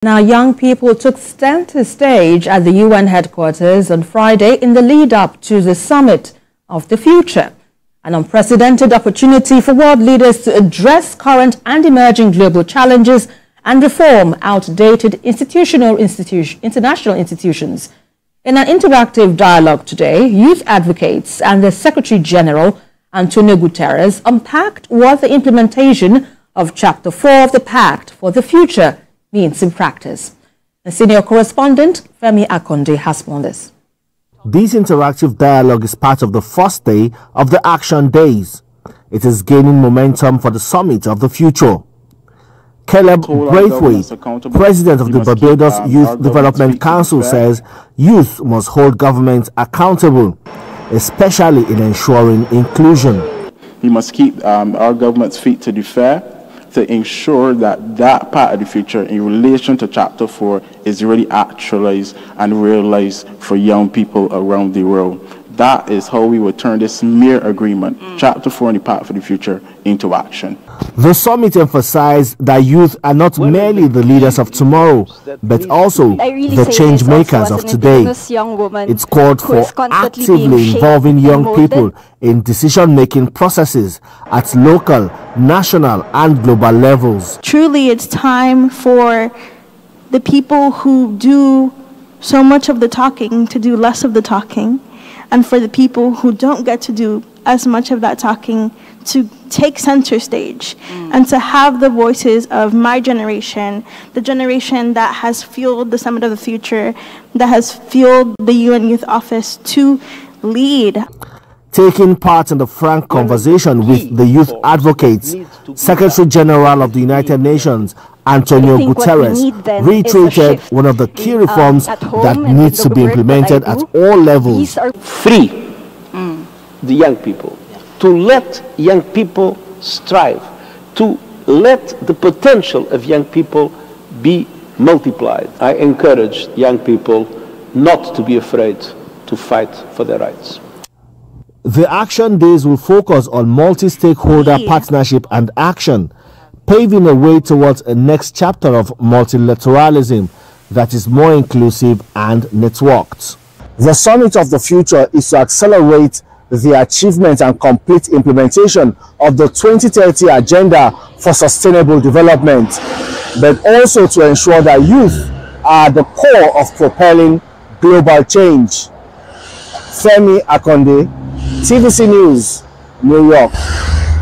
Now, young people took center stage at the UN headquarters on Friday in the lead-up to the Summit of the Future, an unprecedented opportunity for world leaders to address current and emerging global challenges and reform outdated international institutions. In an interactive dialogue today, youth advocates and the Secretary General, Antonio Guterres, unpacked what the implementation of Chapter 4 of the Pact for the Future means in practice. The senior correspondent, Femi Akonde, has more on this. This interactive dialogue is part of the first day of the Action Days. It is gaining momentum for the Summit of the Future. Caleb Braithwaite, president of the Barbados Youth Development Council, says youth must hold government accountable, especially in ensuring inclusion. We must keep our government's feet to the fire to ensure that that part of the future in relation to Chapter 4 is really actualized and realized for young people around the world. That is how we will turn this mere agreement, Chapter 4 and the Pact for the Future, into action. The summit emphasized that youth are not merely the leaders of tomorrow, but also the change makers of today. It's called for actively involving young people in decision-making processes at local, national, and global levels. Truly, it's time for the people who do so much of the talking to do less of the talking, and for the people who don't get to do as much of that talking to take center stage and to have the voices of my generation, the generation that has fueled the Summit of the Future, that has fueled the UN Youth Office to lead. Taking part in the frank conversation with the youth advocates, Secretary General of the United Nations, Antonio Guterres, reiterated one of the key reforms that needs to be implemented at all levels. Free the young people, to let young people strive, to let the potential of young people be multiplied. I encourage young people not to be afraid to fight for their rights. The Action Days will focus on multi-stakeholder partnership and action, paving a way towards a next chapter of multilateralism that is more inclusive and networked. The Summit of the Future is to accelerate the achievement and complete implementation of the 2030 Agenda for Sustainable Development, but also to ensure that youth are the core of propelling global change. Femi Akonde, TVC News, New York.